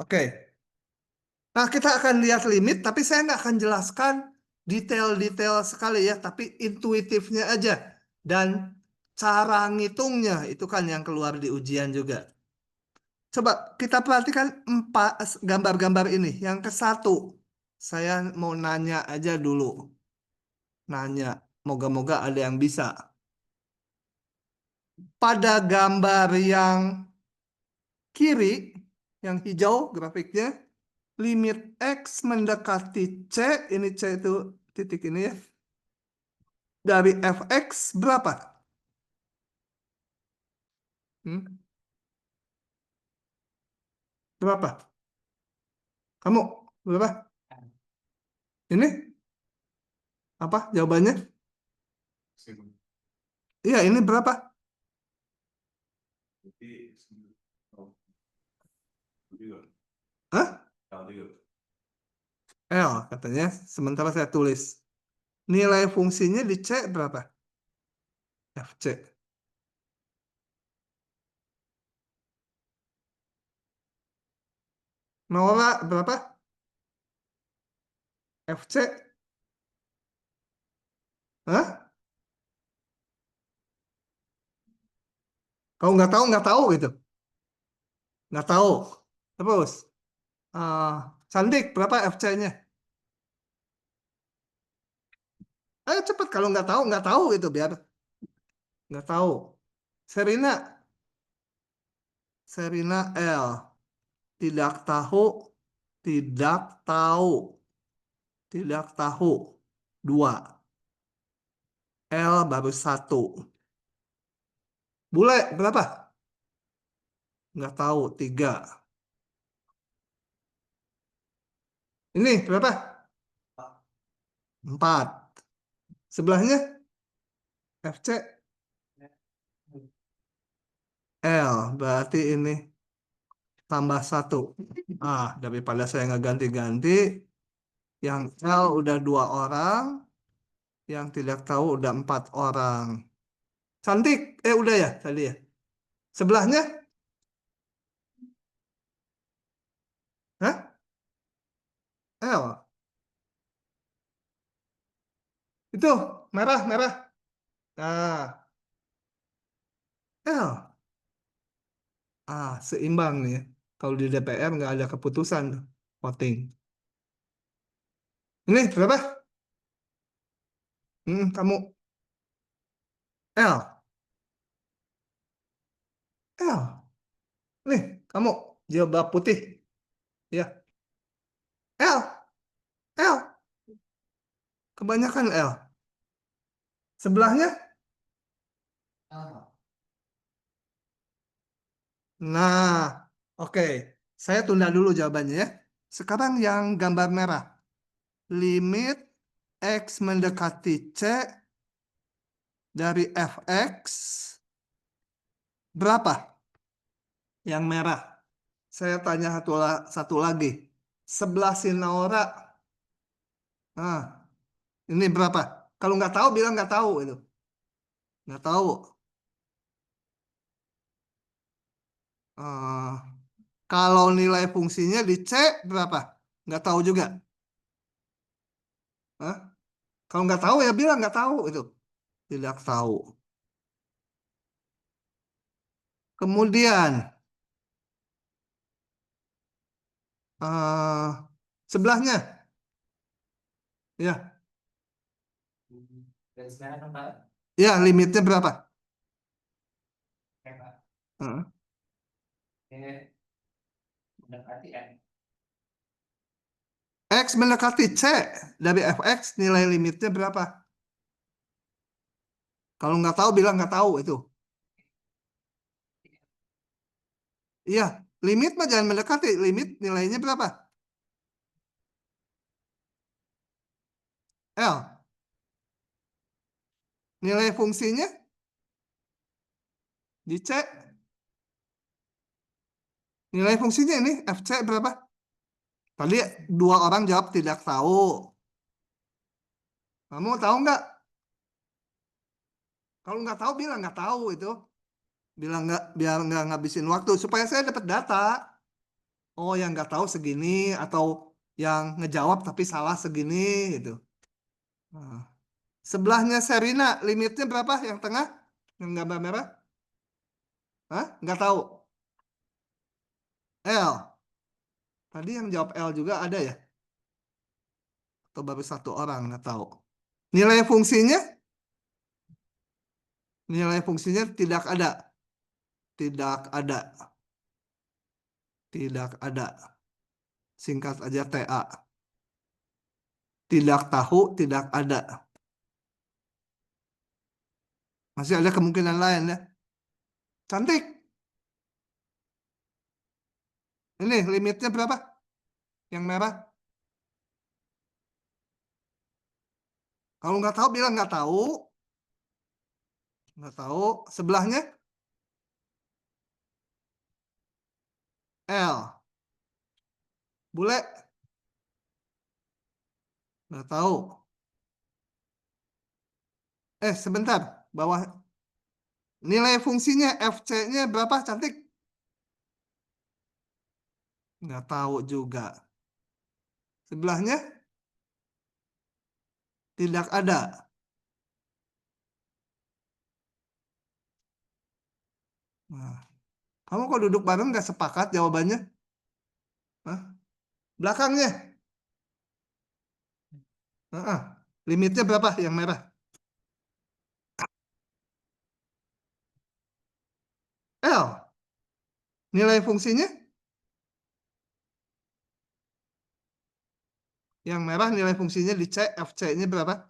Oke. Nah, kita akan lihat limit, tapi saya nggak akan jelaskan detail-detail sekali ya, tapi intuitifnya aja. Dan cara ngitungnya, itu kan yang keluar di ujian juga. Coba kita perhatikan empat gambar-gambar ini. Yang ke satu, saya mau nanya aja dulu. Nanya, moga-moga ada yang bisa. Pada gambar yang kiri, yang hijau grafiknya, limit X mendekati C, ini C itu titik ini ya, dari fx berapa? Hmm? Berapa? Kamu berapa? Ini apa jawabannya? Iya, ini berapa? Hah? L katanya, sementara saya tulis. Nilai fungsinya di C berapa? FC. Nora berapa? FC. Hah? Kau nggak tahu gitu. Nggak tahu. Terus, ah, Candik berapa FC-nya? Ayo cepet, kalau nggak tahu itu biar nggak tahu. Serina, Serina L. Tidak tahu, tidak tahu, tidak tahu. Dua. L baru satu. Bule berapa? Nggak tahu. Tiga. Ini berapa? Empat. Sebelahnya FC L. Berarti ini tambah satu. Daripada saya nggak ganti-ganti, yang L udah dua orang, yang tidak tahu udah empat orang. Cantik. Udah ya tadi ya. Sebelahnya? Hah? L. Itu merah, merah. Nah, L. Seimbang nih ya. Kalau di DPR nggak ada keputusan tuh, voting. Ini berapa? Kamu L. L. Nih, kamu jilbab putih. Ya. L. L. Kebanyakan L. Sebelahnya? Nah, oke. Saya tunda dulu jawabannya ya. Sekarang yang gambar merah. Limit X mendekati C dari fx berapa? Yang merah. Saya tanya satu lagi. Sebelah Sinaora. Nah, ini berapa? Kalau nggak tahu bilang nggak tahu itu. Nggak tahu. Eh, kalau nilai fungsinya di C berapa? Nggak tahu juga. Hah? Kalau nggak tahu ya bilang nggak tahu itu. Tidak tahu. Kemudian eh sebelahnya, ya, ya limitnya berapa? Heeh. X mendekati C dari fx nilai limitnya berapa? Kalau nggak tahu bilang nggak tahu itu. Iya, limit mah jangan mendekati. Limit nilainya berapa? L. Nilai fungsinya di C. Nilai fungsinya ini FC berapa? Tadi dua orang jawab tidak tahu. Kamu tahu nggak? Kalau nggak tahu bilang nggak tahu itu. Bilang nggak biar nggak ngabisin waktu supaya saya dapat data. Oh, yang nggak tahu segini atau yang ngejawab tapi salah segini gitu. Nah, sebelahnya Serina, limitnya berapa? Yang tengah, yang gambar merah? Hah? Nggak tahu. L. Tadi yang jawab L juga ada ya? Atau baru satu orang? Nggak tahu. Nilai fungsinya? Nilai fungsinya tidak ada. Tidak ada. Tidak ada. Singkat aja TA. Tidak tahu, tidak ada. Masih ada kemungkinan lain ya. Cantik. Ini limitnya berapa? Yang merah. Kalau nggak tahu bilang nggak tahu. Nggak tahu. Sebelahnya L. Bule. Nggak tahu. Sebentar. Bawah. Nilai fungsinya FC-nya berapa? Cantik. Nggak tahu juga. Sebelahnya tidak ada. Nah, kamu kok duduk bareng nggak sepakat jawabannya? Hah? Belakangnya. Heeh. Limitnya berapa yang merah? L. Nilai fungsinya yang merah nilai fungsinya di C, FC-nya berapa?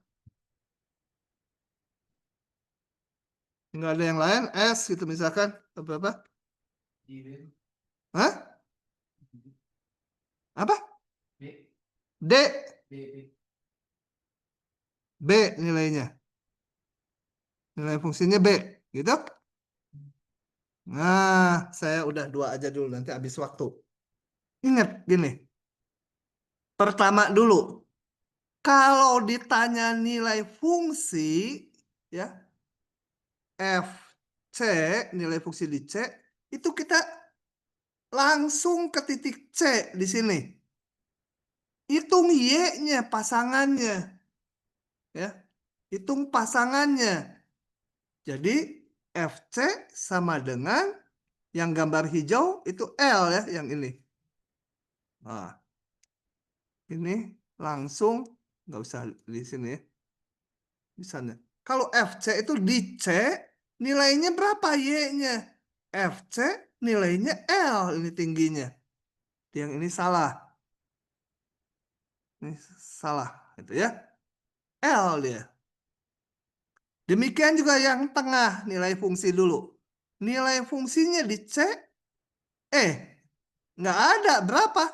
Nggak ada yang lain, S gitu misalkan. Berapa? Hah? Apa? D. B nilainya. Nilai fungsinya B. Gitu? Nah, saya udah dua aja dulu, nanti habis waktu. Ingat gini, pertama dulu, kalau ditanya nilai fungsi, ya, F, C, nilai fungsi di C, itu kita langsung ke titik C di sini. Hitung Y-nya, pasangannya. Ya, hitung pasangannya. Jadi, FC sama dengan yang gambar hijau itu L ya, yang ini. Nah, ini langsung nggak usah di sini ya, misalnya. Kalau FC itu di C, nilainya berapa Y-nya? FC nilainya L, ini tingginya. Yang ini salah. Ini salah, itu ya. L dia. Demikian juga yang tengah, nilai fungsi dulu. Nilai fungsinya di C, eh, nggak ada. Berapa?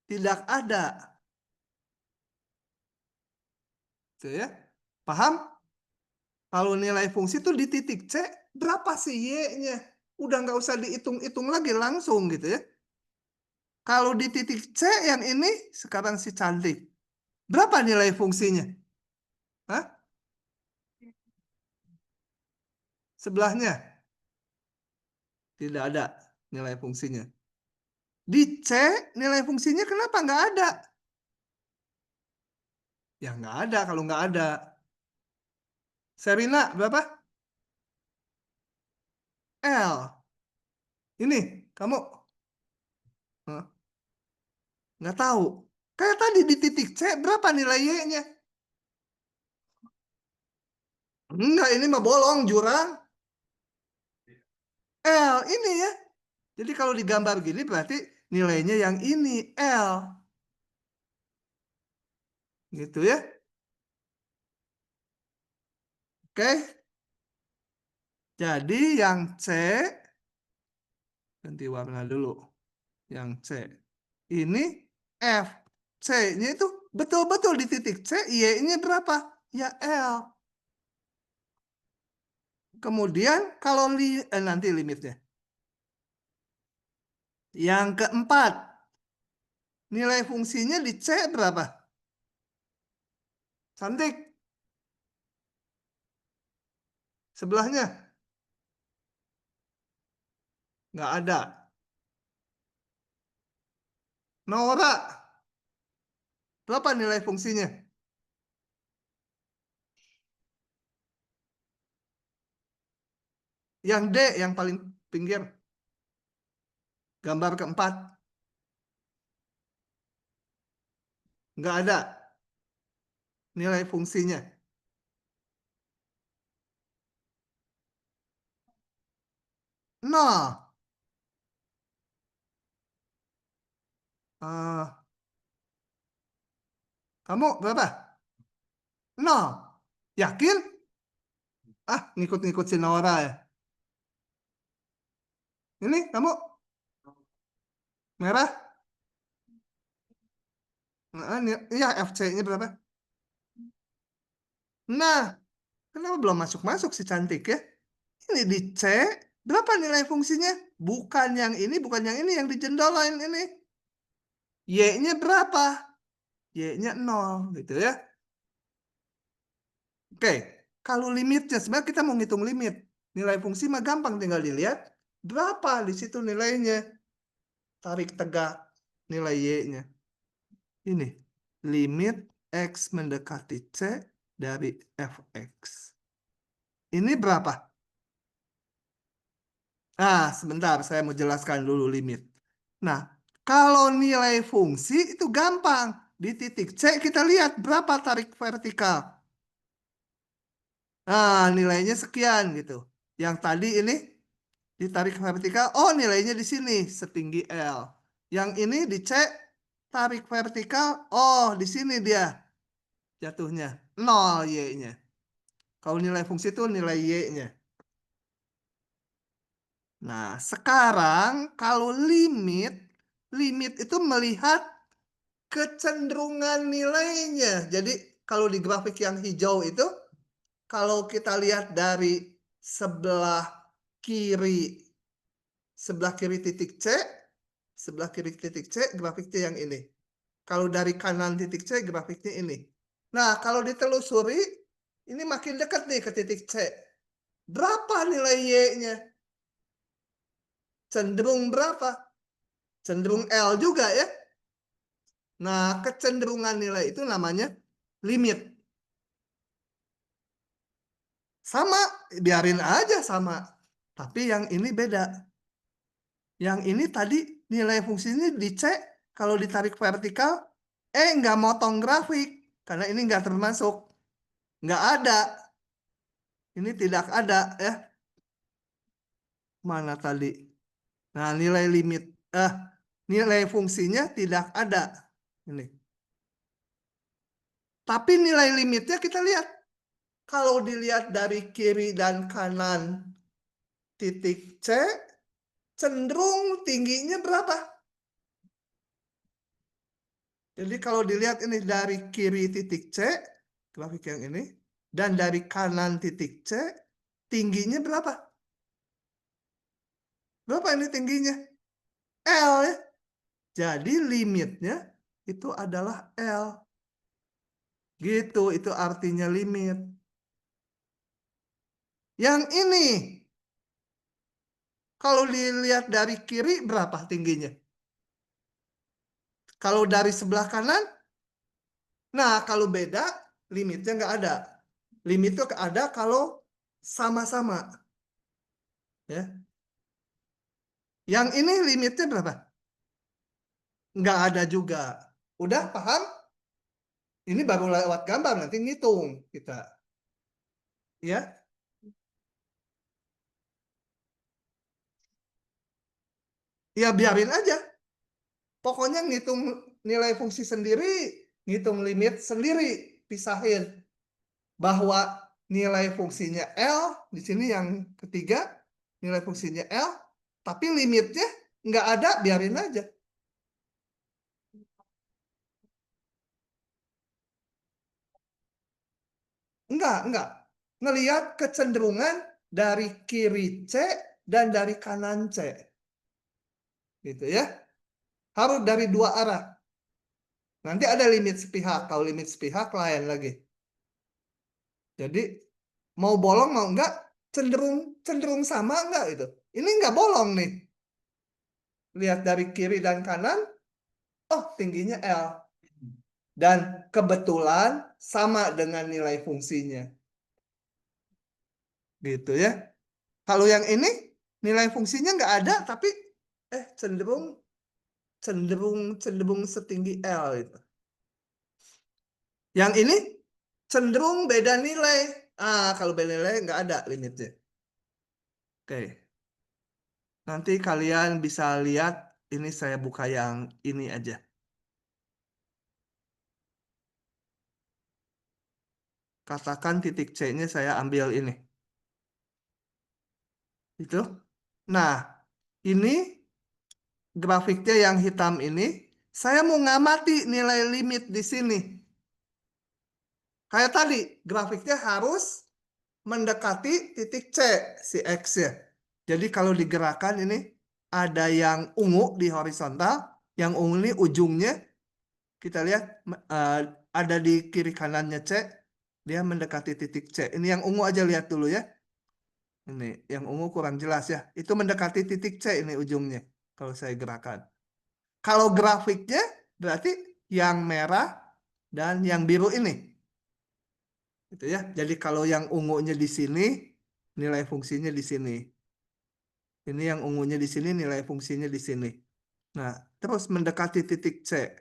Tidak ada. Itu ya. Paham? Kalau nilai fungsi itu di titik C, berapa sih Y-nya? Udah nggak usah dihitung-hitung lagi, langsung gitu ya. Kalau di titik C yang ini, sekarang si cantik. Berapa nilai fungsinya? Hah? Sebelahnya? Tidak ada nilai fungsinya. Di C, nilai fungsinya kenapa nggak ada? Ya nggak ada kalau nggak ada. Serina berapa? L. Ini, kamu Hah? Nggak tahu. Kayak tadi di titik C, berapa nilai Y-nya? Enggak, ini mah bolong, jurang. L ini ya. Jadi kalau digambar gini berarti nilainya yang ini L. Gitu ya. Oke. Jadi yang C ganti warna dulu. Yang C. Ini F. C-nya itu betul-betul di titik C, Y-nya berapa? Ya L. Kemudian kalau nanti limitnya. Yang keempat, nilai fungsinya di C berapa? Cantik. Sebelahnya nggak ada. Nora, berapa nilai fungsinya? Yang D, yang paling pinggir. Gambar keempat. Nggak ada nilai fungsinya. Nol. Eh, kamu berapa? Nol. Yakin? Ah, ngikut-ngikut si Nora ya. Ini kamu merah? Nah, iya, FC-nya berapa? Nah, kenapa belum masuk-masuk si cantik ya? Ini di C, berapa nilai fungsinya? Bukan yang ini, bukan yang ini, yang dijendolain ini. Y-nya berapa? Y-nya 0, gitu ya. Oke, kalau limitnya, sebenarnya kita mau ngitung limit. Nilai fungsi mah gampang, tinggal dilihat. Berapa di situ nilainya? Tarik tegak nilai Y-nya. Ini, limit X mendekati C dari fx. Ini berapa? Nah, sebentar, saya mau jelaskan dulu limit. Nah, kalau nilai fungsi itu gampang. Di titik C kita lihat berapa tarik vertikal. Nah, nilainya sekian gitu. Yang tadi ini ditarik vertikal, oh nilainya di sini setinggi L. Yang ini dicek tarik vertikal, oh di sini dia jatuhnya 0 Y-nya. Kalau nilai fungsi itu nilai Y-nya. Nah, sekarang kalau limit, limit itu melihat kecenderungan nilainya. Jadi kalau di grafik yang hijau itu, kalau kita lihat dari sebelah kiri, sebelah kiri titik C, sebelah kiri titik C, grafiknya yang ini. Kalau dari kanan titik C, grafiknya ini. Nah, kalau ditelusuri, ini makin dekat nih ke titik C. Berapa nilai Y-nya? Cenderung berapa? Cenderung L juga ya. Nah, kecenderungan nilai itu namanya limit. Sama, biarin aja sama. Tapi yang ini beda. Yang ini tadi nilai fungsinya dicek, kalau ditarik vertikal, nggak motong grafik. Karena ini nggak termasuk. Nggak ada. Ini tidak ada ya. Mana tadi? Nah, nilai limit. Nilai fungsinya tidak ada. Ini. Tapi nilai limitnya kita lihat. Kalau dilihat dari kiri dan kanan titik C, cenderung tingginya berapa? Jadi kalau dilihat ini dari kiri titik C, grafik yang ini, dan dari kanan titik C, tingginya berapa? Berapa ini tingginya? L ya. Jadi limitnya itu adalah L. Gitu, itu artinya limit. Yang ini, kalau dilihat dari kiri berapa tingginya? Kalau dari sebelah kanan, nah kalau beda, limitnya nggak ada. Limit itu ada kalau sama-sama. Ya. Yang ini limitnya berapa? Nggak ada juga. Udah paham? Ini baru lewat gambar, nanti ngitung kita. Ya, ya biarin aja. Pokoknya ngitung nilai fungsi sendiri, ngitung limit sendiri, pisahin. Bahwa nilai fungsinya L, di sini yang ketiga, nilai fungsinya L, tapi limitnya nggak ada, biarin aja. Enggak. Ngelihat kecenderungan dari kiri C dan dari kanan C. Gitu ya. Harus dari dua arah. Nanti ada limit sepihak. Kalau limit sepihak lain lagi. Jadi mau bolong mau enggak, cenderung cenderung sama enggak itu. Ini enggak bolong nih. Lihat dari kiri dan kanan. oh tingginya L. Dan kebetulan sama dengan nilai fungsinya. Gitu ya. Kalau yang ini nilai fungsinya nggak ada, tapi cenderung cenderung cenderung setinggi L itu. Yang ini cenderung beda nilai. Kalau beda nilai nggak ada limitnya. Oke. Nanti kalian bisa lihat, ini saya buka yang ini aja. Katakan titik C-nya saya ambil ini. Itu. Nah, ini grafiknya yang hitam ini, saya mau ngamati nilai limit di sini. Kayak tadi, grafiknya harus mendekati titik C, si X-nya. Jadi kalau digerakkan ini, ada yang ungu di horizontal, yang ungu ini ujungnya, kita lihat ada di kiri kanannya C, dia mendekati titik C. Ini yang ungu aja lihat dulu ya. Ini yang ungu kurang jelas ya. Itu mendekati titik C ini ujungnya. Kalau saya gerakan. Kalau grafiknya berarti yang merah dan yang biru ini. Gitu ya. Jadi kalau yang ungunya di sini, nilai fungsinya di sini. Ini yang ungunya di sini, nilai fungsinya di sini. Nah, terus mendekati titik C.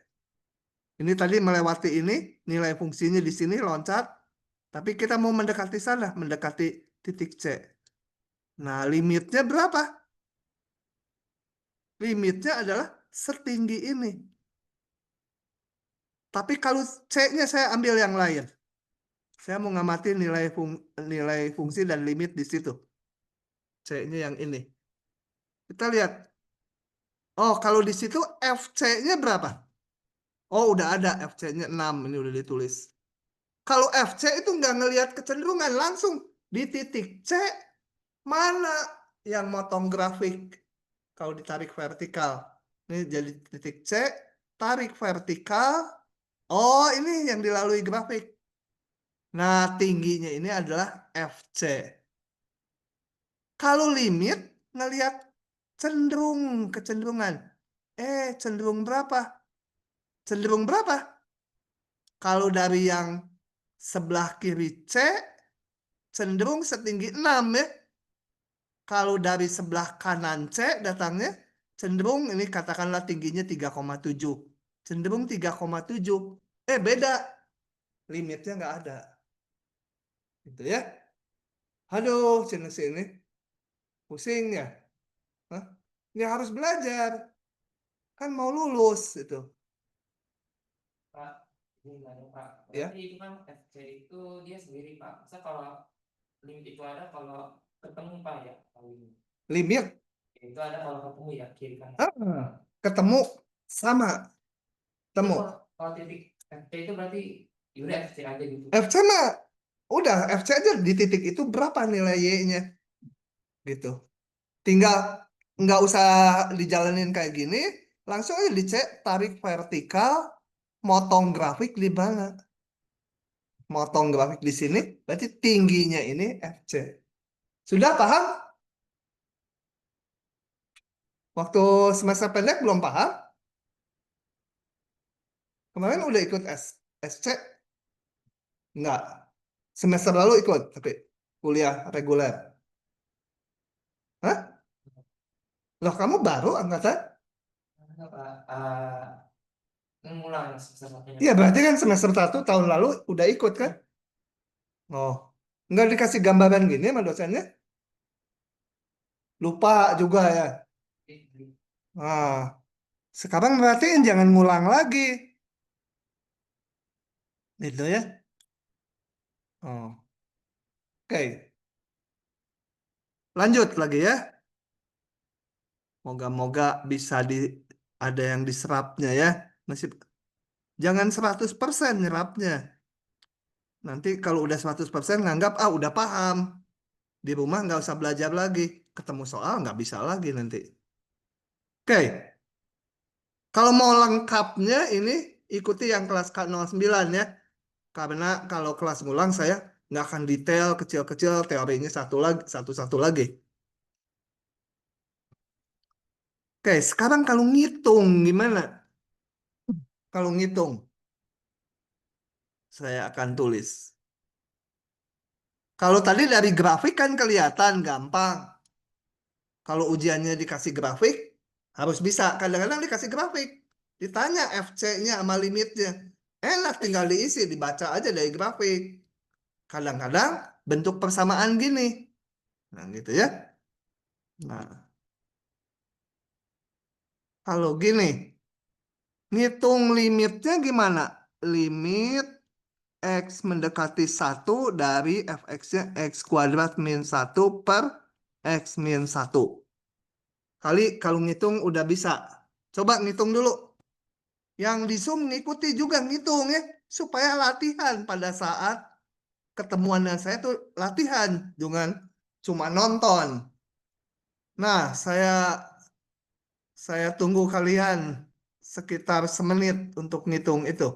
Ini tadi melewati ini, nilai fungsinya di sini loncat. Tapi kita mau mendekati sana, mendekati titik C. Nah, limitnya berapa? Limitnya adalah setinggi ini. Tapi kalau C-nya saya ambil yang lain. Saya mau ngamati nilai fungsi dan limit di situ. C-nya yang ini. Kita lihat. Oh, kalau di situ FC-nya berapa? Oh, udah ada FC-nya 6. Ini udah ditulis. Kalau FC itu nggak ngelihat kecenderungan. Langsung di titik C, mana yang motong grafik. Kalau ditarik vertikal. Ini jadi titik C, tarik vertikal. Oh, ini yang dilalui grafik. Nah, tingginya ini adalah FC. Kalau limit, ngelihat kecenderungan. Cenderung berapa? Cenderung berapa? Kalau dari yang sebelah kiri C, cenderung setinggi 6 ya. Kalau dari sebelah kanan C datangnya, cenderung ini katakanlah tingginya 3,7. Cenderung 3,7. Beda. Limitnya nggak ada. Gitu ya. Aduh, sini-sini. Pusing ya. Hah? Ya harus belajar. Kan mau lulus itu. Pak, ini nggak ada Pak. Ya. Berarti itu kan FC itu dia sendiri Pak. Masa kalau limit itu ada kalau ketemu Pak ya? Kalau ini. Limit. Itu ada kalau ketemu ya kiri kanan. Ketemu sama. Itu Temu. kalau titik FC itu berarti ya udah FC aja gitu. FC mah udah FC aja di titik itu berapa nilai Y-nya gitu. Tinggal nggak usah dijalanin kayak gini, langsung aja dicek tarik vertikal, motong grafik di mana? Motong grafik di sini, berarti tingginya ini FC. Sudah paham? Waktu semester pendek belum paham? Kemarin udah ikut SC? Enggak. Semester lalu ikut, tapi kuliah reguler. Hah? Loh, kamu baru angkatan? Enggak Pak. Ngulang semester satunya Iya, Pak. berarti kan semester 1 tahun lalu udah ikut kan? Oh, nggak dikasih gambaran gini sama dosennya? Lupa juga ya. Nah, sekarang berarti jangan ngulang lagi. Itu ya. Oh, oke. Lanjut lagi ya. Moga-moga bisa ada yang diserapnya ya. Masih jangan 100% nyerapnya. Nanti kalau udah 100% nganggap udah paham. Di rumah nggak usah belajar lagi. Ketemu soal nggak bisa lagi nanti. Oke. Kalau mau lengkapnya ini ikuti yang kelas K09 ya. Karena kalau kelas ngulang saya nggak akan detail kecil-kecil teorinya satu-satu lagi. Oke, sekarang kalau ngitung gimana? Kalau ngitung, saya akan tulis. Kalau tadi dari grafik kan kelihatan gampang. Kalau ujiannya dikasih grafik, harus bisa. Kadang-kadang dikasih grafik. Ditanya FC-nya sama limitnya. Enak tinggal diisi, dibaca aja dari grafik. Kadang-kadang bentuk persamaan gini. Nah, gitu ya. Nah, kalau gini, ngitung limitnya gimana? Limit X mendekati 1 dari fx-nya X kuadrat min 1 per X min 1. Kali kalau ngitung udah bisa. Coba ngitung dulu. Yang di Zoom ngikuti juga ngitung ya. Supaya latihan pada saat ketemuan dengan saya tuh latihan. Jangan cuma nonton. Nah, saya tunggu kalian sekitar semenit untuk ngitung itu.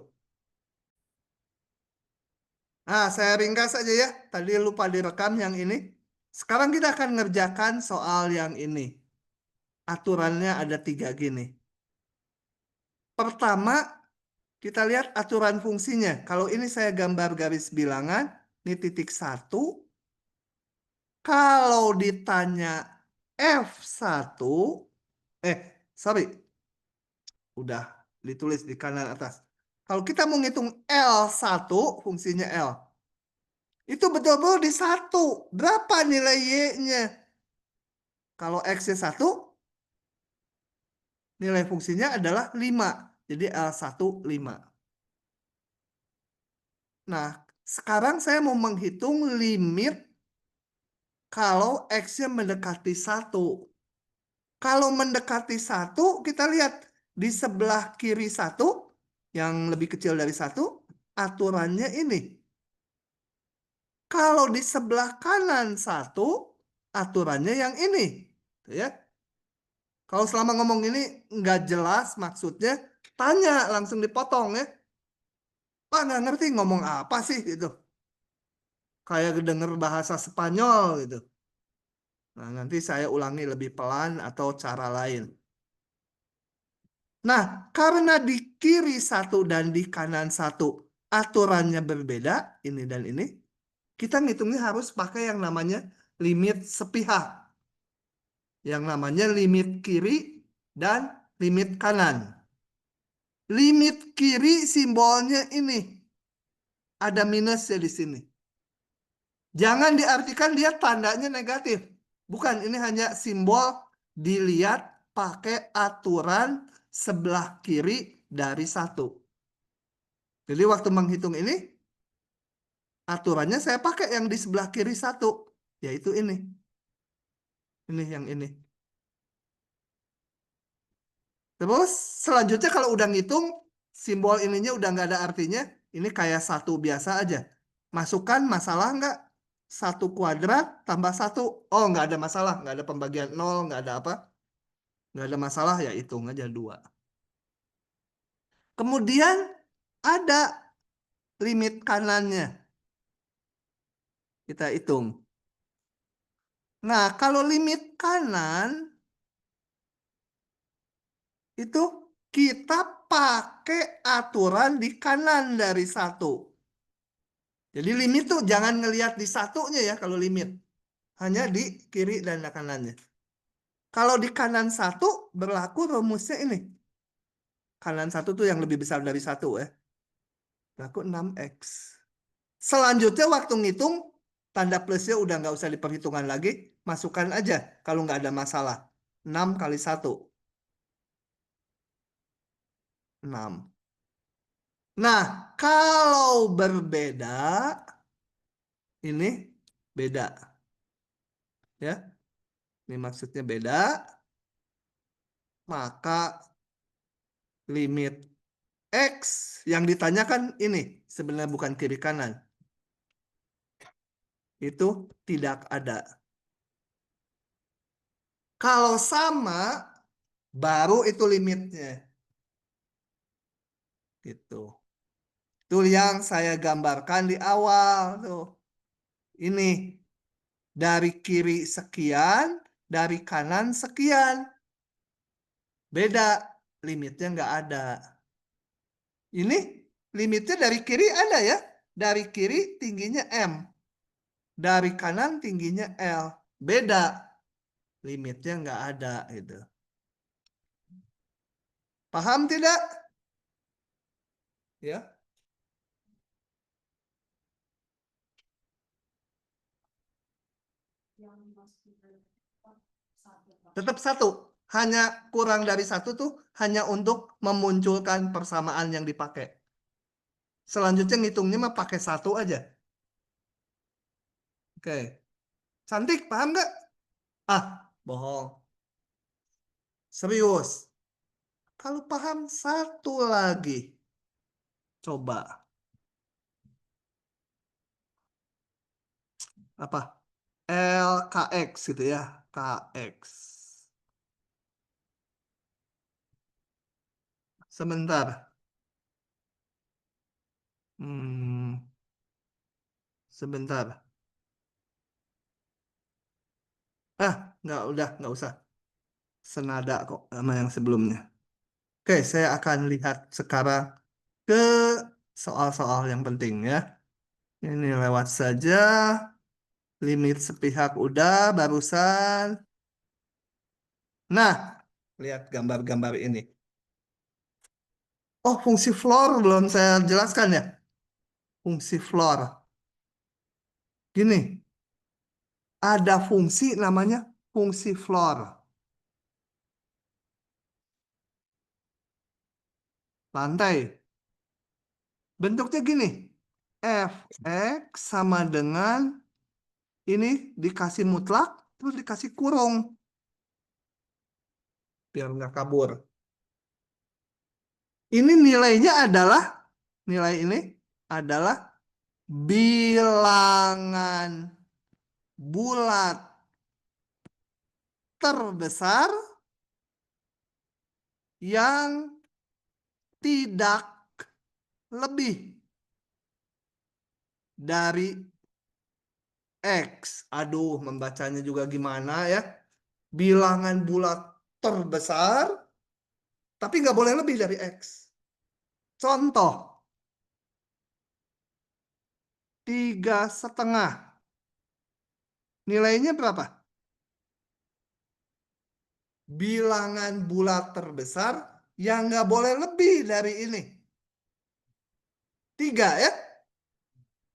Nah, saya ringkas aja ya. Tadi lupa direkam yang ini. Sekarang kita akan ngerjakan soal yang ini. Aturannya ada 3 gini. Pertama, kita lihat aturan fungsinya. Kalau ini saya gambar garis bilangan, ini titik 1. Kalau ditanya F1, sorry, udah ditulis di kanan atas. Kalau kita mau ngitung L1, fungsinya L, itu betul-betul di 1. Berapa nilai Y-nya? Kalau X-nya 1, nilai fungsinya adalah 5. Jadi L1 5. Nah, sekarang saya mau menghitung limit kalau X-nya mendekati 1. Kalau mendekati 1, kita lihat di sebelah kiri 1, yang lebih kecil dari 1, aturannya ini. Kalau di sebelah kanan 1, aturannya yang ini. Ya. Kalau selama ngomong ini nggak jelas maksudnya, tanya langsung dipotong ya. Pak nggak ngerti ngomong apa sih gitu. Kayak denger bahasa Spanyol gitu. Nah, nanti saya ulangi lebih pelan atau cara lain. Nah, karena di kiri 1 dan di kanan 1 aturannya berbeda, ini dan ini, kita ngitungnya harus pakai yang namanya limit sepihak. Yang namanya limit kiri dan limit kanan. Limit kiri simbolnya ini. Ada minusnya di sini. Jangan diartikan dia tandanya negatif. Bukan, ini hanya simbol dilihat pakai aturan sebelah kiri dari 1. Jadi waktu menghitung ini, aturannya saya pakai yang di sebelah kiri 1. Yaitu ini. Ini yang ini. Terus selanjutnya kalau udah ngitung, simbol ininya udah nggak ada artinya. Ini kayak 1 biasa aja. Masukkan masalah nggak? 1 kuadrat tambah 1. Oh, nggak ada masalah. Nggak ada pembagian 0, nggak ada apa. Nggak ada masalah, ya hitung aja 2. Kemudian ada limit kanannya. Kita hitung. Nah, kalau limit kanan, itu kita pakai aturan di kanan dari 1. Jadi limit tuh jangan ngelihat di satunya ya kalau limit. Hanya di kiri dan kanannya. Kalau di kanan 1 berlaku rumusnya ini. Kanan 1 tuh yang lebih besar dari 1 ya. Berlaku 6X. Selanjutnya waktu ngitung, tanda plusnya udah nggak usah diperhitungkan lagi. Masukkan aja kalau nggak ada masalah. 6 kali 1. 6. Nah, kalau berbeda, ini beda. Ya, ini maksudnya beda. Maka limit X yang ditanyakan ini sebenarnya bukan kiri kanan. Itu tidak ada. Kalau sama, baru itu limitnya. Gitu. Itu yang saya gambarkan di awal tuh. Ini dari kiri sekian, dari kanan sekian. Beda, limitnya nggak ada. Ini limitnya dari kiri ada ya. Dari kiri tingginya M. Dari kanan tingginya L. Beda. Limitnya nggak ada gitu. Paham tidak? Ya. Tetap satu. Hanya kurang dari satu tuh hanya untuk memunculkan persamaan yang dipakai. Selanjutnya ngitungnya mah pakai satu aja. Oke. Cantik, paham nggak? Ah, bohong. Serius. Kalau paham satu lagi. Coba. Apa? LKX gitu ya. KX. Sebentar. Hmm, sebentar. Nggak usah. Senada kok sama yang sebelumnya. Oke, saya akan lihat sekarang ke soal-soal yang penting ya. Ini lewat saja. Limit sepihak udah barusan. Nah, lihat gambar-gambar ini. Oh, fungsi floor belum saya jelaskan ya. Fungsi floor. Gini, ada fungsi namanya fungsi floor. Lantai. Bentuknya gini. Fx sama dengan ini dikasih mutlak, terus dikasih kurung. Biar nggak kabur. Ini nilainya adalah, nilai ini adalah bilangan bulat terbesar yang tidak lebih dari X. Aduh, membacanya juga gimana ya. Bilangan bulat terbesar, tapi nggak boleh lebih dari X. Contoh, 3,5. Nilainya berapa? Bilangan bulat terbesar yang nggak boleh lebih dari ini. 3 ya?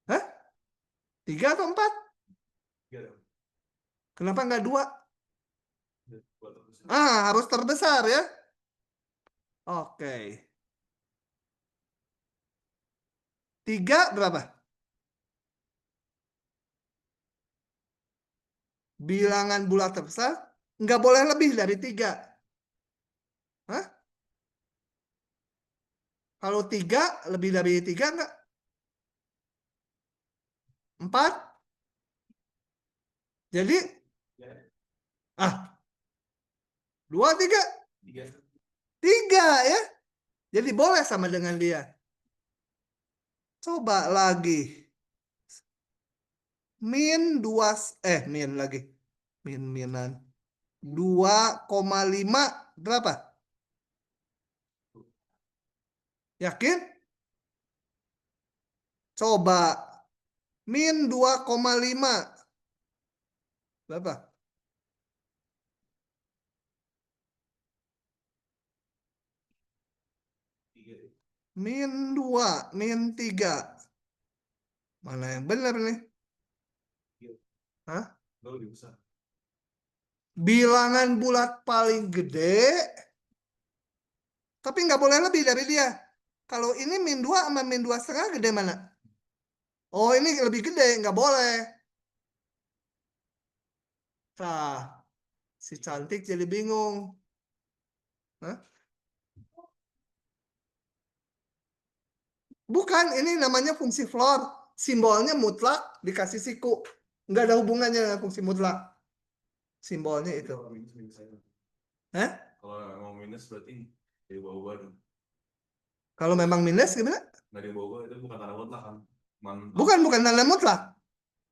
Hah? 3 atau 4? Kenapa nggak 2? Harus terbesar ya. Oke. 3 berapa? Bilangan bulat terbesar nggak boleh lebih dari 3. Hah? Kalau 3 lebih dari 3 nggak? 4? Jadi 2, 3? 3 ya. Jadi boleh sama dengan dia. Coba lagi. Min 2, min lagi. Minan. 2,5 berapa? Yakin? Coba. Min 2,5 berapa? Min 2, min 3. Mana yang benar nih? Hah? Bilangan bulat paling gede, tapi nggak boleh lebih dari dia. Kalau ini min 2 sama min 2,5 gede mana? Oh, ini lebih gede, nggak boleh. Nah, si cantik jadi bingung. Hah? Bukan, ini namanya fungsi floor. Simbolnya mutlak dikasih siku. Nggak ada hubungannya dengan fungsi mutlak. Simbolnya itu. Hah? Kalau mau minus berarti dari bawah dong. Kalau memang minus gimana? Dari bawah itu bukan tanda mutlak kan? Bukan tanda mutlak.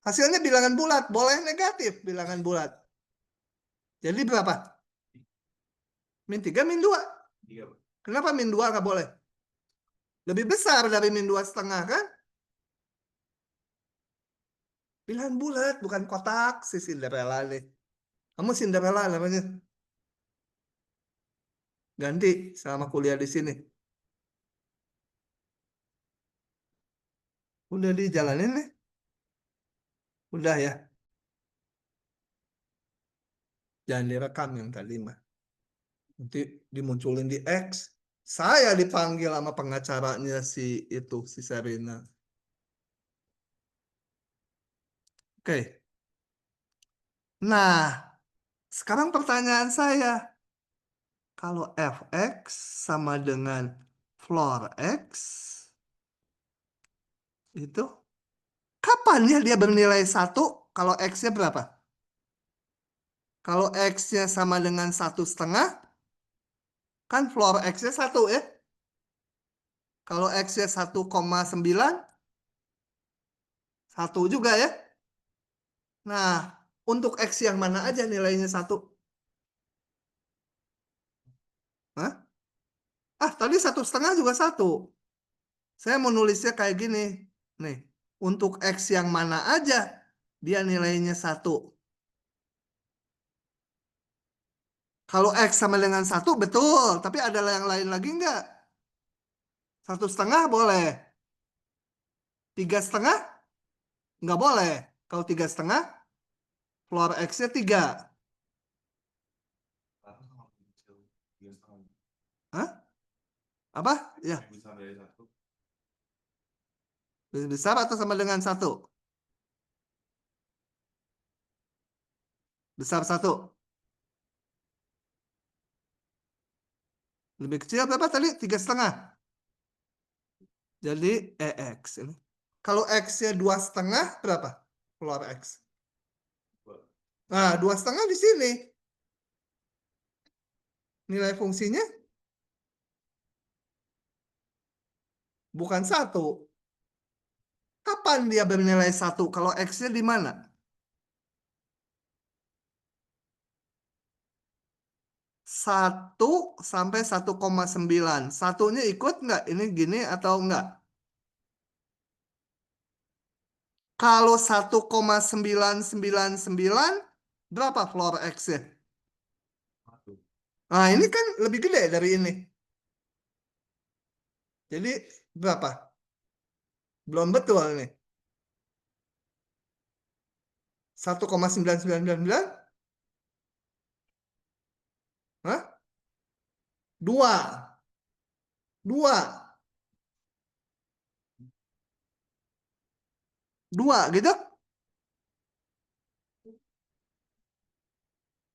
Hasilnya bilangan bulat. Boleh negatif bilangan bulat. Jadi berapa? Min 3, min 2. 3. Kenapa min 2 nggak boleh? Lebih besar dari min 2,5 kan? Pilihan bulat, bukan kotak si Cinderella nih. Kamu Cinderella namanya. Ganti selama kuliah di sini. Udah dijalanin nih. Udah ya. Jangan direkam yang tadi mah. Nanti dimunculin di X. Saya dipanggil sama pengacaranya si itu, si Serena. Oke. Nah, sekarang pertanyaan saya. Kalau fx sama dengan floor x, itu kapan ya dia bernilai 1 kalau x-nya berapa? Kalau x-nya sama dengan 1,5, kan floor x-nya 1 ya. Kalau x-nya 1,9, 1 juga ya. Nah, untuk x yang mana aja nilainya 1? Hah? Tadi 1,5 juga 1. Saya mau nulisnya kayak gini. Nih, untuk x yang mana aja dia nilainya 1. Kalau X sama dengan 1, betul. Tapi ada yang lain lagi nggak? 1,5 boleh. 3,5 nggak boleh. Kalau 3,5, floor X-nya 3. Karena sama kecil, 3,5. Hah? Apa? Ya, Yang besar dari 1. lebih besar atau sama dengan 1? Besar 1. Lebih kecil berapa tadi? 3,5. Jadi X ini. Kalau X-nya 2,5 berapa? Floor X. Nah, 2,5 di sini. Nilai fungsinya bukan 1. Kapan dia bernilai 1? Kalau X-nya di mana? 1 sampai 1,9. Satunya ikut nggak? Ini gini atau enggak? Kalau 1,999, berapa floor X-nya? Nah, ini kan lebih gede dari ini. Jadi berapa? Belum betul ini. 1,9999? Hah? 2. 2. 2 gitu?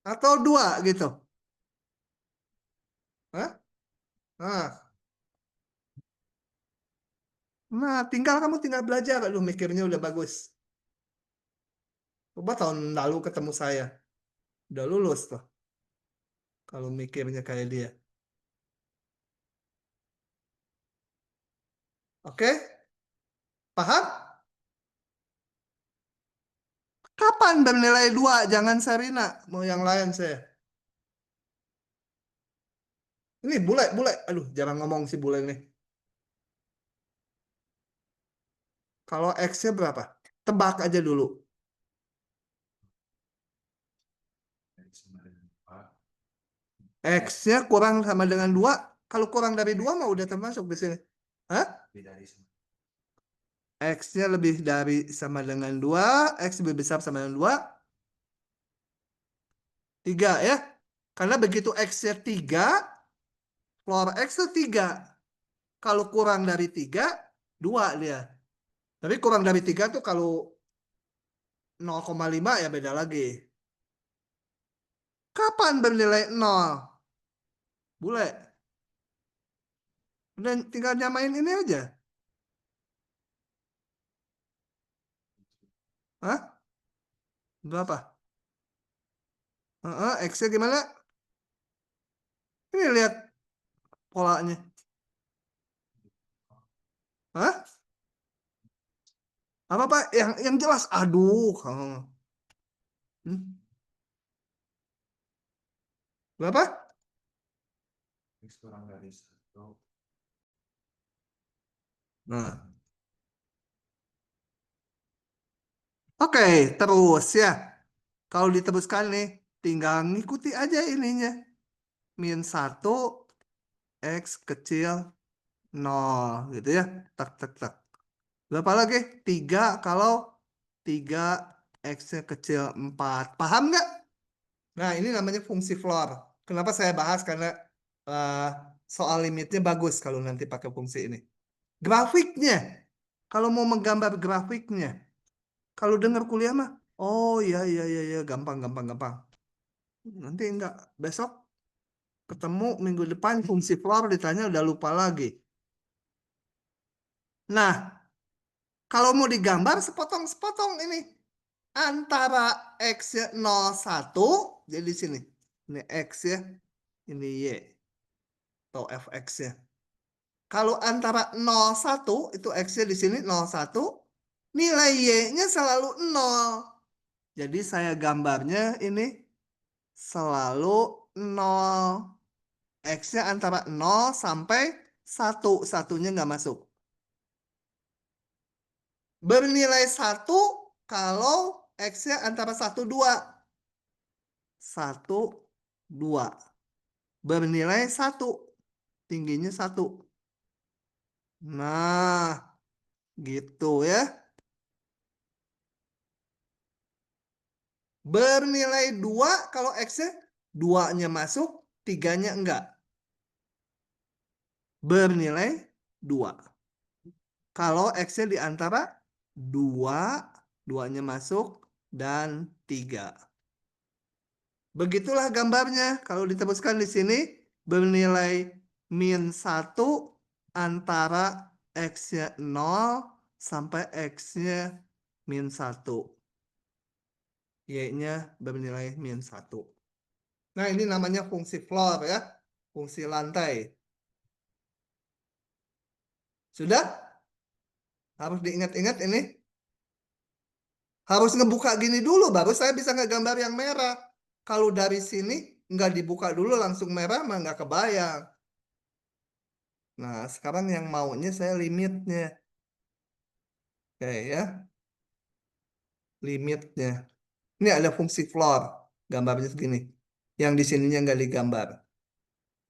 Atau 2 gitu? Hah? Nah, kamu tinggal belajar. Aduh, mikirnya udah bagus. Coba tahun lalu ketemu saya. Udah lulus tuh. Kalau mikirnya kayak dia. Oke? Paham? Kapan bernilai 2? Jangan Sarina. Mau yang lain saya. Ini bule. Aduh, jarang ngomong si bule ini. Kalau X-nya berapa? Tebak aja dulu. X-nya kurang sama dengan 2. Kalau kurang dari 2 mah udah termasuk di sini. Hah? X-nya lebih dari sama dengan 2. X lebih besar sama dengan 2. 3 ya. Karena begitu X-nya 3, floor X itu 3. Kalau kurang dari 3, 2 dia. Tapi kurang dari 3 tuh kalau 0,5 ya beda lagi. Kapan bernilai 0? Bule. Udah tinggal nyamain ini aja. Hah? Berapa? X-nya gimana? Ini lihat polanya. Hah? Apa Pak? Yang jelas. Aduh. Hmm? Berapa? X kurang dari 1. Nah, oke, terus ya. Kalau diteruskan nih, tinggal ngikuti aja ininya. Min 1, X kecil 0 gitu ya. Tak, tak, tak. Berapa lagi? 3 kalau 3 X-nya kecil 4. Paham nggak? Nah, ini namanya fungsi floor. Kenapa saya bahas? Karena eh, soal limitnya bagus kalau nanti pakai fungsi ini. Grafiknya. Kalau mau menggambar grafiknya. Kalau dengar kuliah mah, oh iya, iya, iya, iya, gampang, gampang, gampang. Nanti enggak. Besok ketemu minggu depan fungsi floor ditanya udah lupa lagi. Nah, kalau mau digambar sepotong-sepotong ini. Antara X-nya 01, jadi di sini. Ini X ya, ini Y. Atau fx-nya. Kalau antara 01, itu X-nya di sini 01, nilai Y-nya selalu 0. Jadi saya gambarnya ini selalu 0. X-nya antara 0 sampai 1. Satunya nggak masuk. Bernilai 1 kalau X-nya antara 1, 2. 1, 2. Bernilai 1. Tingginya 1. Nah, gitu ya. Bernilai 2 kalau X-nya 2-nya masuk, 3-nya enggak. Bernilai 2. Kalau X-nya di antara 2, 2-nya masuk, dan 3. Begitulah gambarnya. Kalau diteruskan di sini, bernilai min 1 antara X-nya 0 sampai X-nya min 1. Y-nya bernilai min 1. Nah, ini namanya fungsi floor ya. Fungsi lantai. Sudah? Harus diingat-ingat ini. Harus ngebuka gini dulu, baru saya bisa ngegambar yang merah. Kalau dari sini nggak dibuka dulu langsung merah, mah nggak kebayang. Nah, sekarang yang maunya saya limitnya. Oke ya, limitnya. Ini ada fungsi floor, gambarnya segini. Yang di sininya nggak digambar.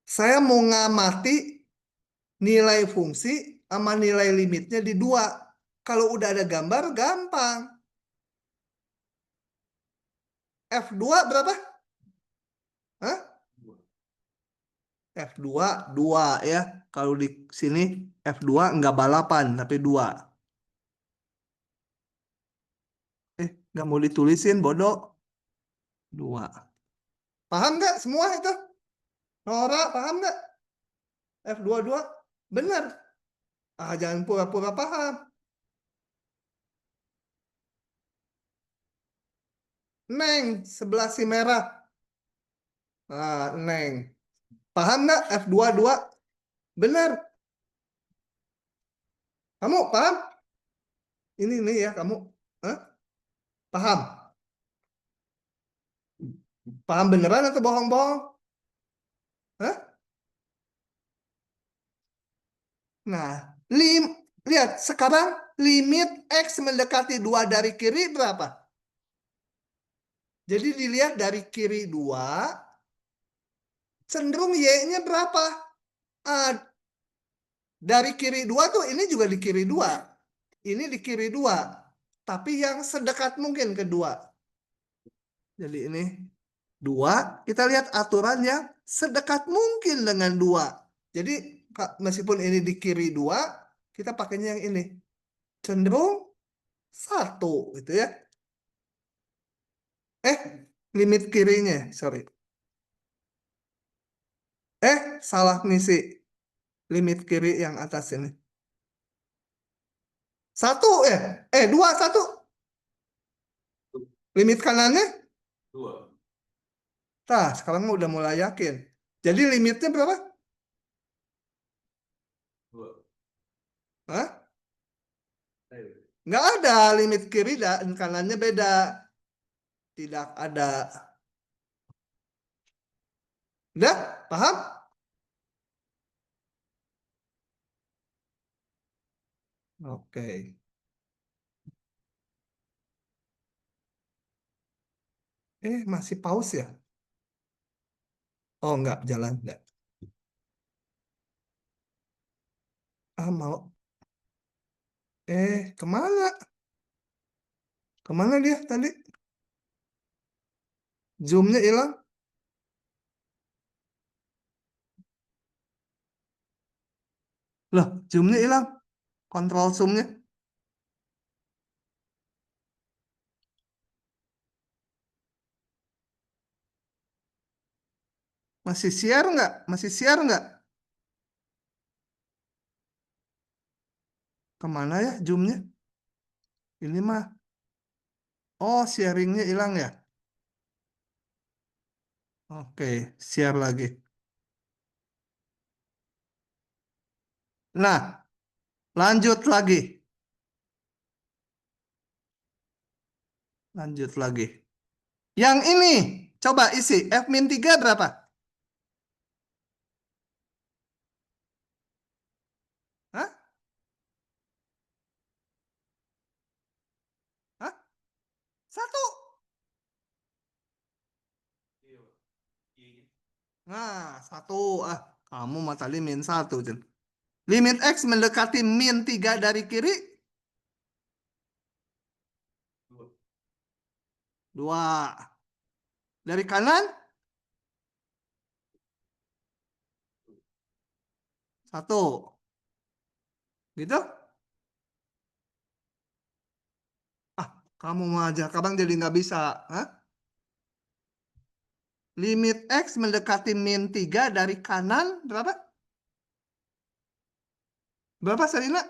Saya mau ngamati nilai fungsi sama nilai limitnya di 2. Kalau udah ada gambar, gampang. F2 berapa? Hah? F2, 2 ya. Kalau di sini F2 nggak balapan, tapi 2. Nggak mau ditulisin, bodoh. 2. Paham nggak semua itu? Nora, paham nggak? F22? Benar. Jangan pura-pura paham. Neng, sebelah si merah. Neng. Paham nggak F22? Benar. Kamu paham? Ini nih ya, kamu. Hah? Paham? Paham beneran atau bohong-bohong? Hah? Nah, lihat sekarang limit X mendekati 2 dari kiri berapa? Jadi dilihat dari kiri 2, cenderung Y-nya berapa? Dari kiri 2 tuh ini juga di kiri 2. Ini di kiri 2. Tapi yang sedekat mungkin kedua. Jadi ini 2, kita lihat aturan yang sedekat mungkin dengan 2. Jadi meskipun ini di kiri 2, kita pakainya yang ini. Cenderung 1 gitu ya. Limit kirinya, sorry. Salah ngisi. Limit kiri yang atas ini. 1 ya? 2, 1. Limit kanannya? 2. Nah, sekarang udah mulai yakin. Jadi limitnya berapa? 2. Hah? Ayo. Nggak ada limit kiri dan kanannya beda. Tidak ada. Udah? Paham? Oke. Masih pause ya? Oh, enggak, jalan enggak. Mau. Kemana? Kemana dia tadi? Zoom-nya hilang? Loh, zoom-nya hilang. Kontrol zoom-nya. Masih share nggak? Masih share nggak? Kemana ya zoom-nya? Ini mah. Oh, sharing-nya hilang ya? Oke, share lagi. Nah, lanjut lagi. Lanjut lagi. Yang ini, coba isi. F-3 berapa? Hah? Hah? 1. Iya, Pak. Iya. Nah, 1. Kamu mah tadi -1. Jen. Limit X mendekati -3 dari kiri. 2. 2. Dari kanan. 1. Gitu? Kamu mah aja. Kabang jadi nggak bisa. Hah? Limit X mendekati -3 dari kanan. Berapa? Berapa, Sarina?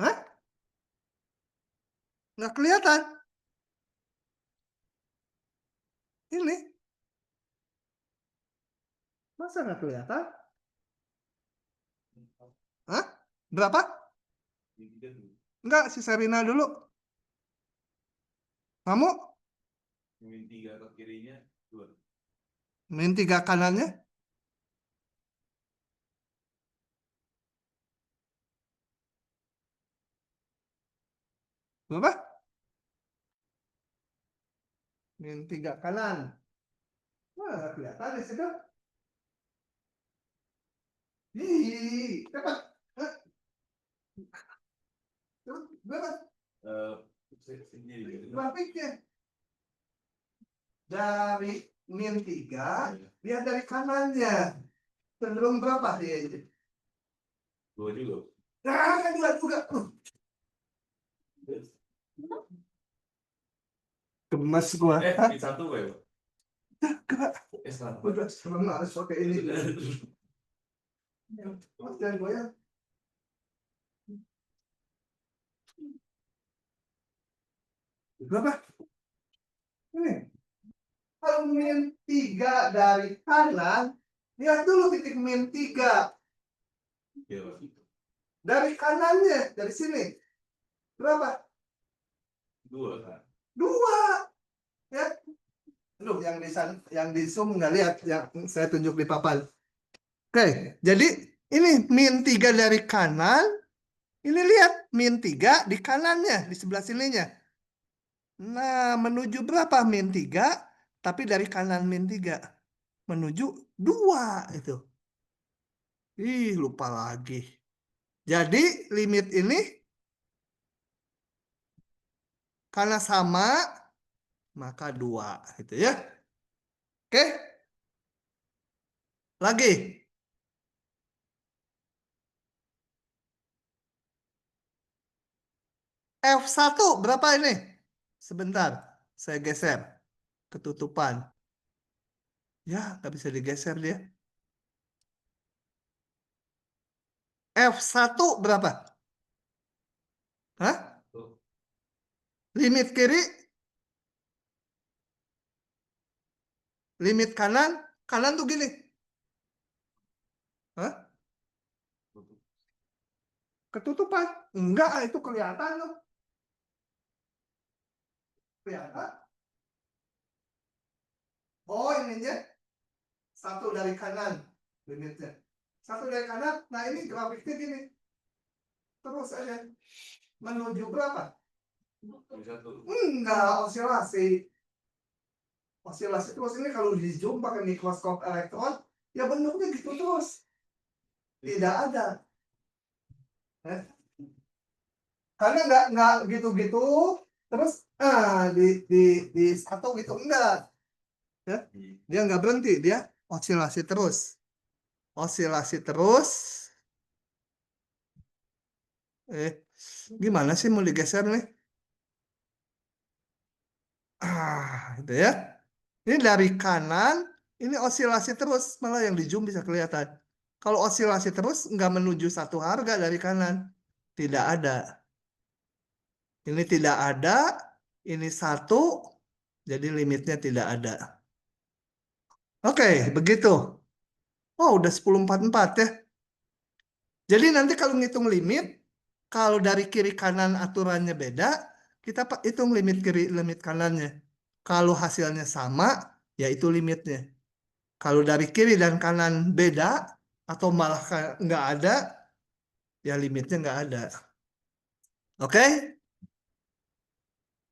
Hah? Nggak kelihatan. Ini. Masa nggak kelihatan? Hah? Berapa? Ini 3 dulu. Enggak, si Sarina dulu. Kamu? -3 ke kirinya 2. -3 kanannya? Berapa? -3 kanan. Wah, nggak kelihatan di situ. Ih, cepat. Hah? Berapa? Sendiri. Grafiknya. Dari -3, lihat dari kanannya. Cenderung berapa dia? 2 juga. Nah, kan juga. Gemes gua. Hah? Di 1 Pak. Gerak. S1. Udah serem harus pakai ini. Mas, jangan goyang. Berapa? Ini. Kalau -3 dari kanan, lihat dulu titik -3. Iya, Pak. Dari kanannya, dari sini. Berapa? 2 Pak. 2. Ya. Loh, yang di Zoom nggak lihat, yang saya tunjuk di papan. Oke, jadi ini -3 dari kanan. Ini lihat, -3 di kanannya, di sebelah sininya. Nah, menuju berapa -3? Tapi dari kanan -3. Menuju 2 itu. Lupa lagi. Jadi limit ini karena sama, maka 2. Gitu ya. Oke. Lagi. F1 berapa ini? Sebentar. Saya geser. Ketutupan. Ya, nggak bisa digeser dia. F1 berapa? Hah? Limit kiri? Limit kanan? Kanan tuh gini. Hah? Ketutupan? Enggak, itu kelihatan loh. Kelihatan? Oh, ininya. 1 dari kanan. Limitnya. 1 dari kanan. Nah, ini grafiknya gini. terus aja menuju berapa? Satu. Enggak, osilasi. Osilasi terus ini kalau di zoom pakai mikroskop elektron, ya bentuknya gitu terus. Tidak ada. Eh? Karena nggak gitu-gitu, terus di satu gitu enggak. Ya? Dia nggak berhenti, dia osilasi terus. Osilasi terus. Gimana sih mau digeser nih? Itu ya. Ini dari kanan, ini osilasi terus, malah yang di zoom bisa kelihatan. Kalau osilasi terus nggak menuju satu harga dari kanan, tidak ada. Ini tidak ada, ini satu, jadi limitnya tidak ada. Oke, begitu. Oh, udah 10.44 ya. Jadi nanti kalau ngitung limit, kalau dari kiri kanan aturannya beda, kita hitung limit kiri, limit kanannya. Kalau hasilnya sama, ya itu limitnya. Kalau dari kiri dan kanan beda, atau malah nggak ada, ya limitnya nggak ada. Oke?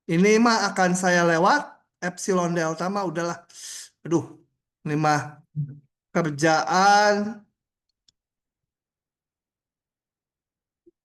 Ini mah akan saya lewat, epsilon delta mah udahlah. Aduh, ini mah kerjaan